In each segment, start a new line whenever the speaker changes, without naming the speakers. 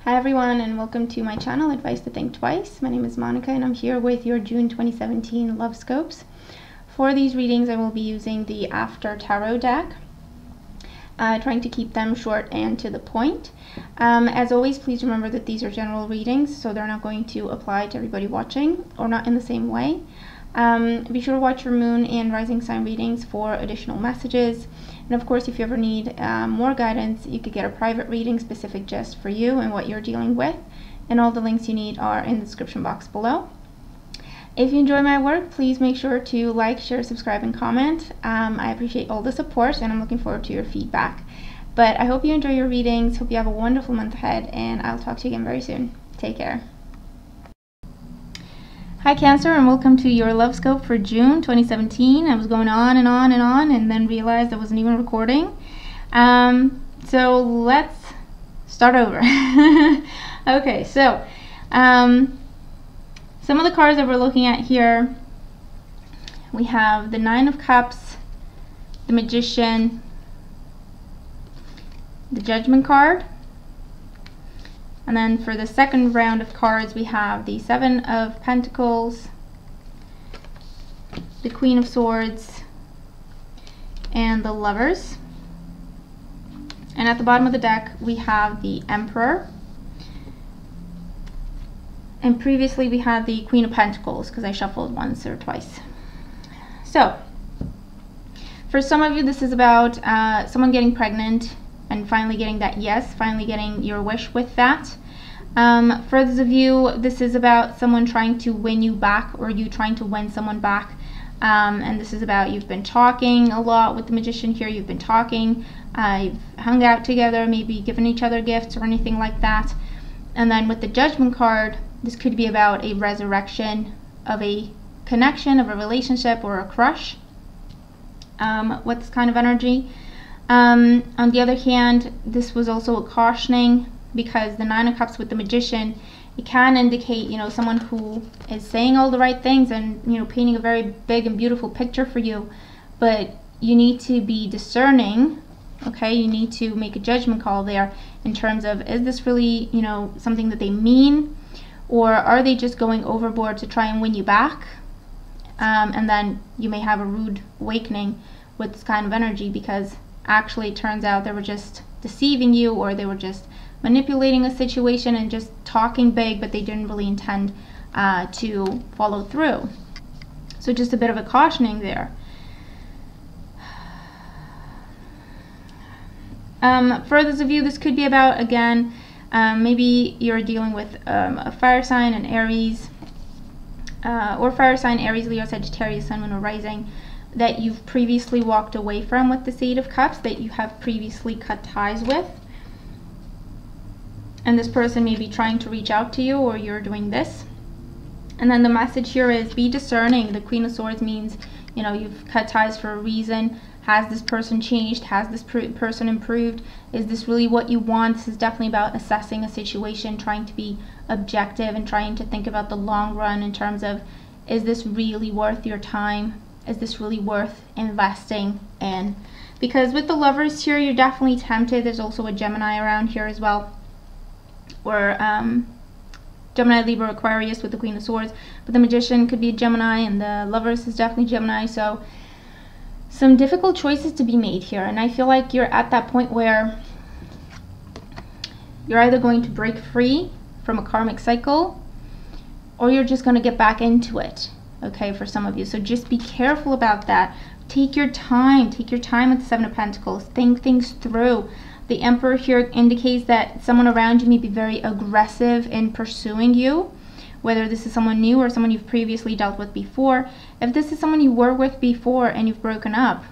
Hi everyone, and welcome to my channel, Advice to Think Twice. My name is Monica and I'm here with your June 2017 love scopes. For these readings I will be using the After Tarot deck, trying to keep them short and to the point. As always, please remember that these are general readings, so they're not going to apply to everybody watching, or not in the same way. Be sure to watch your moon and rising sign readings for additional messages. And of course, if you ever need more guidance, you could get a private reading specific just for you and what you're dealing with. And all the links you need are in the description box below. If you enjoy my work, please make sure to like, share, subscribe, and comment. I appreciate all the support and I'm looking forward to your feedback. But I hope you enjoy your readings, hope you have a wonderful month ahead, and I'll talk to you again very soon. Take care. Hi Cancer, and welcome to your love scope for June 2017. I was going on and on and on and then realized I wasn't even recording. So let's start over. Okay, so some of the cards that we're looking at here, we have the Nine of Cups, the Magician, the Judgment card. And then for the second round of cards, we have the Seven of Pentacles, the Queen of Swords, and the Lovers. And at the bottom of the deck, we have the Emperor. And previously we had the Queen of Pentacles, because I shuffled once or twice. So, for some of you, this is about someone getting pregnant and finally getting that yes, finally getting your wish with that. For those of you, this is about someone trying to win you back, or you trying to win someone back. And this is about, you've been talking a lot with the Magician here, you've been talking, you've hung out together, maybe given each other gifts or anything like that. And then with the Judgment card, this could be about a resurrection of a connection, of a relationship, or a crush with this kind of energy. On the other hand, this was also a cautioning, because the Nine of Cups with the Magician, it can indicate, someone who is saying all the right things and, painting a very big and beautiful picture for you, but you need to be discerning, okay? You need to make a judgment call there in terms of, is this really, something that they mean, or are they just going overboard to try and win you back? And then you may have a rude awakening with this kind of energy, because actually it turns out they were just deceiving you, or they were just manipulating a situation and just talking big, but they didn't really intend to follow through. So just a bit of a cautioning there. For those of you, this could be about, again, maybe you're dealing with a fire sign, an Aries, or fire sign, Aries, Leo, Sagittarius, Sun, Moon, or Rising, that you've previously walked away from with this Eight of Cups, that you have previously cut ties with. And this person may be trying to reach out to you, or you're doing this. And then the message here is, be discerning. The Queen of Swords means, you've cut ties for a reason. Has this person changed? Has this person improved? Is this really what you want? This is definitely about assessing a situation, trying to be objective and trying to think about the long run in terms of, is this really worth your time? Is this really worth investing in? Because with the Lovers here, you're definitely tempted. There's also a Gemini around here as well, or Gemini, Libra, Aquarius with the Queen of Swords. But the Magician could be a Gemini, and the Lovers is definitely Gemini. So some difficult choices to be made here, and I feel like you're at that point where you're either going to break free from a karmic cycle, or you're just going to get back into it, okay, for some of you. So just be careful about that. Take your time with the Seven of Pentacles. Think things through. The Emperor here indicates that someone around you may be very aggressive in pursuing you, whether this is someone new or someone you've previously dealt with before. If this is someone you were with before and you've broken up,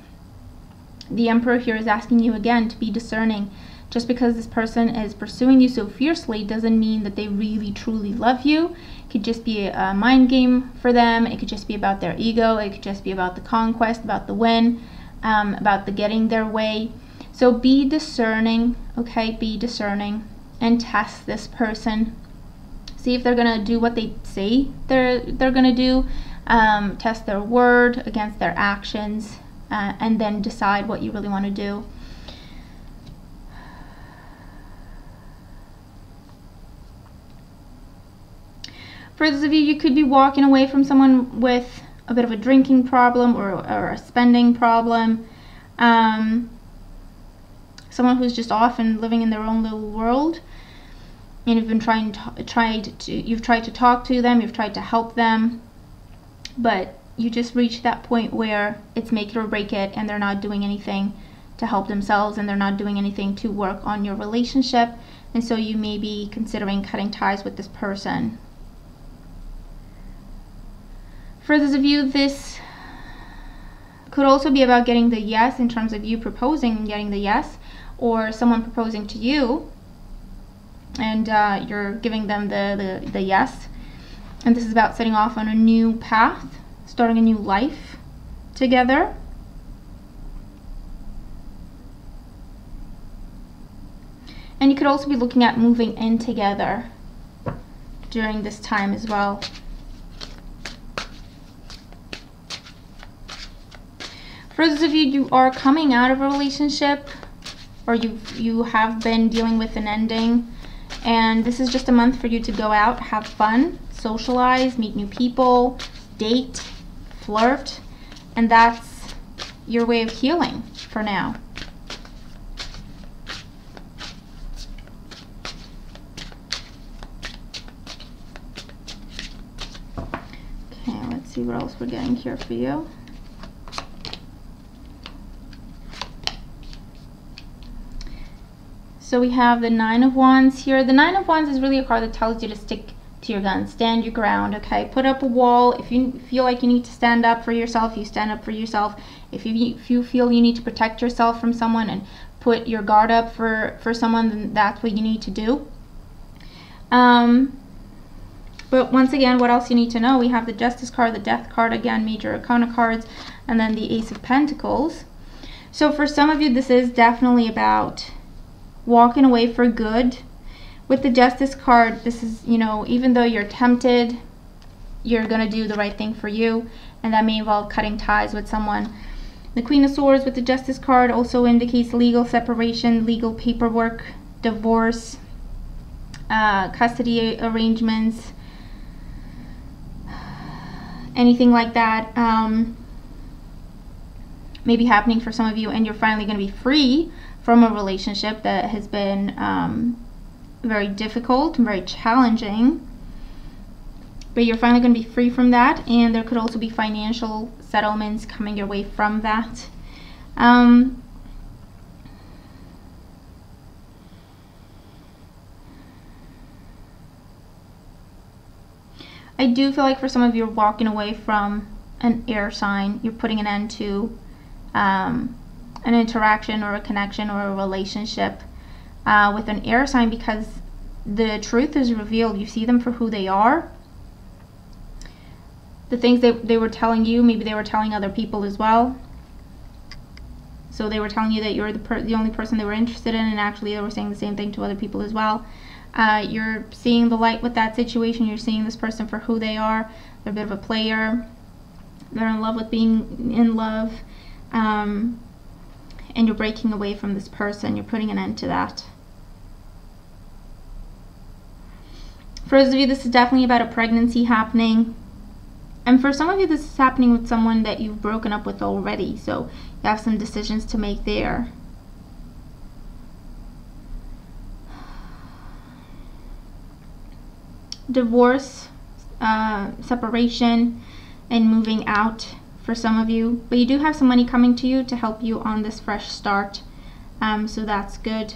the Emperor here is asking you again to be discerning. Just because this person is pursuing you so fiercely doesn't mean that they really truly love you. It could just be a mind game for them. It could just be about their ego. It could just be about the conquest, about the win, about the getting their way. So be discerning, okay? Be discerning and test this person. See if they're gonna do what they say they're gonna do. Test their word against their actions, and then decide what you really want to do. For those of you, you could be walking away from someone with a bit of a drinking problem or a spending problem. Someone who's just off and living in their own little world. And you've been you've tried to talk to them, you've tried to help them, but you just reach that point where it's make it or break it, and they're not doing anything to help themselves, and they're not doing anything to work on your relationship, and so you may be considering cutting ties with this person. For those of you, this could also be about getting the yes, in terms of you proposing and getting the yes, or someone proposing to you and you're giving them the yes. And this is about setting off on a new path, starting a new life together. And you could also be looking at moving in together during this time as well. For those of you who are coming out of a relationship, or you have been dealing with an ending, and this is just a month for you to go out, have fun, socialize, meet new people, date, flirt, and that's your way of healing for now. Okay, let's see what else we're getting here for you. So we have the Nine of Wands here. The Nine of Wands is really a card that tells you to stick to your guns, stand your ground, okay? Put up a wall. If you feel like you need to stand up for yourself, you stand up for yourself. If you feel you need to protect yourself from someone and put your guard up for someone, then that's what you need to do. But once again, what else you need to know? We have the Justice card, the Death card, again, major arcana cards, and then the Ace of Pentacles. So for some of you, this is definitely about walking away for good. With the Justice card, this is, you know, even though you're tempted, you're going to do the right thing for you, and that may involve cutting ties with someone. The Queen of Swords with the Justice card also indicates legal separation, legal paperwork, divorce, custody arrangements, anything like that may be happening for some of you, and you're finally going to be free from a relationship that has been very difficult and very challenging. But you're finally going to be free from that, and there could also be financial settlements coming your way from that. I do feel like for some of you, you're walking away from an air sign. You're putting an end to an interaction or a connection or a relationship with an air sign, because the truth is revealed. You see them for who they are. The things they were telling you, maybe they were telling other people as well. So they were telling you that you're the only person they were interested in, and actually they were saying the same thing to other people as well. You're seeing the light with that situation. You're seeing this person for who they are. They're a bit of a player. They're in love with being in love. And you're breaking away from this person. You're putting an end to that. For those of you, this is definitely about a pregnancy happening. And for some of you, this is happening with someone that you've broken up with already. So you have some decisions to make there. Divorce, separation, and moving out for some of you. But you do have some money coming to you to help you on this fresh start. So that's good.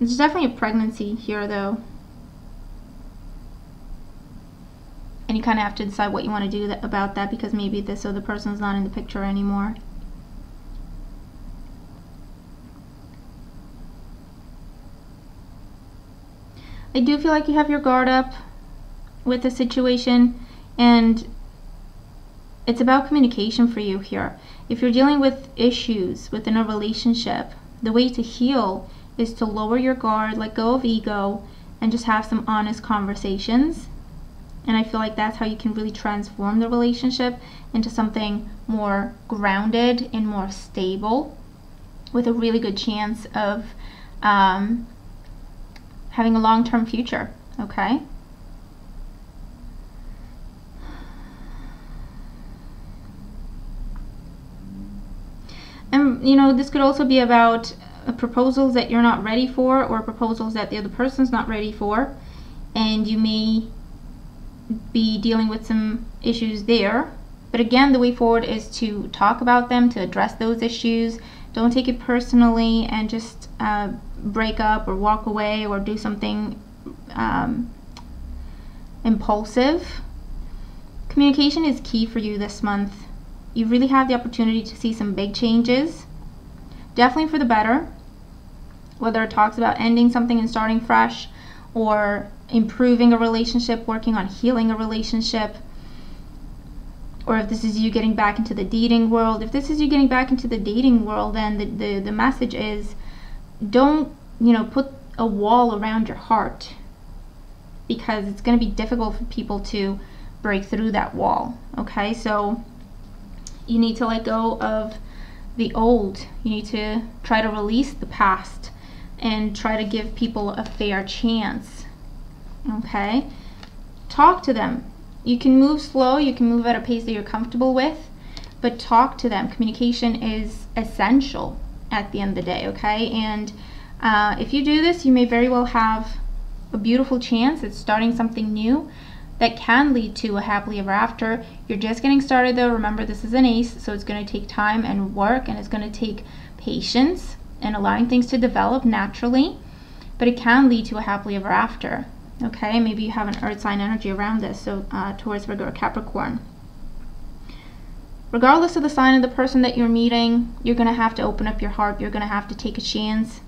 There's definitely a pregnancy here, though. And you kind of have to decide what you want to do about that, because maybe this other person's not in the picture anymore. I do feel like you have your guard up with the situation, and it's about communication for you here. If you're dealing with issues within a relationship, the way to heal is to lower your guard, let go of ego, and just have some honest conversations. And I feel like that's how you can really transform the relationship into something more grounded and more stable. with a really good chance of having a long-term future, okay? And you know, this could also be about proposals that you're not ready for, or proposals that the other person's not ready for, and you may be dealing with some issues there. But again, the way forward is to talk about them, to address those issues. Don't take it personally and just break up or walk away or do something impulsive. Communication is key for you this month. You really have the opportunity to see some big changes, definitely for the better, whether it talks about ending something and starting fresh, or improving a relationship, working on healing a relationship, or if this is you getting back into the dating world. If this is you getting back into the dating world, then the message is, don't, you know, put a wall around your heart, because it's going to be difficult for people to break through that wall, okay? So you need to let go of the old. You need to try to release the past and try to give people a fair chance, okay? Talk to them. You can move slow, you can move at a pace that you're comfortable with, but talk to them. Communication is essential at the end of the day, okay? And if you do this, you may very well have a beautiful chance at starting something new that can lead to a happily ever after. You're just getting started though. Remember, this is an ace, so it's going to take time and work, and it's going to take patience and allowing things to develop naturally, but it can lead to a happily ever after, okay? Maybe you have an earth sign energy around this, so Taurus, Virgo, or Capricorn. Regardless of the sign of the person that you're meeting, you're going to have to open up your heart. You're going to have to take a chance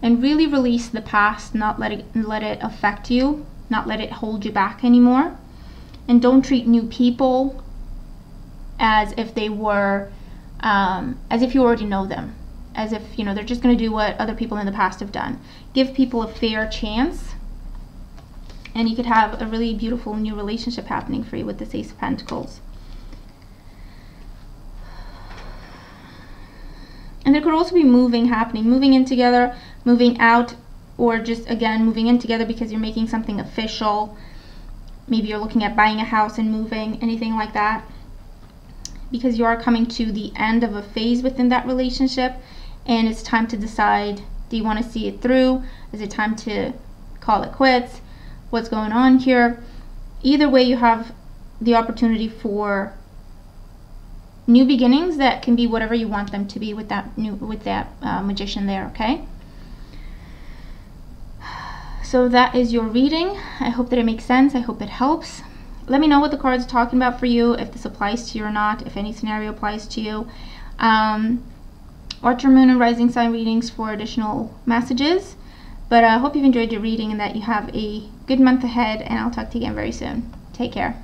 and really release the past, not let it affect you, not let it hold you back anymore. And don't treat new people as if they were, as if you already know them, as if, you know, they're just going to do what other people in the past have done. Give people a fair chance, and you could have a really beautiful new relationship happening for you with this Ace of Pentacles. And there could also be moving happening, moving in together, moving out, or just, again, moving in together because you're making something official. Maybe you're looking at buying a house and moving, anything like that, because you are coming to the end of a phase within that relationship, and it's time to decide, do you want to see it through? Is it time to call it quits? What's going on here? Either way, you have the opportunity for new beginnings that can be whatever you want them to be with that magician there, okay? So that is your reading. I hope that it makes sense. I hope it helps. Let me know what the cards are talking about for you, if this applies to you or not, if any scenario applies to you. Watch your moon and rising sign readings for additional messages. But I hope you've enjoyed your reading and that you have a good month ahead, and I'll talk to you again very soon. Take care.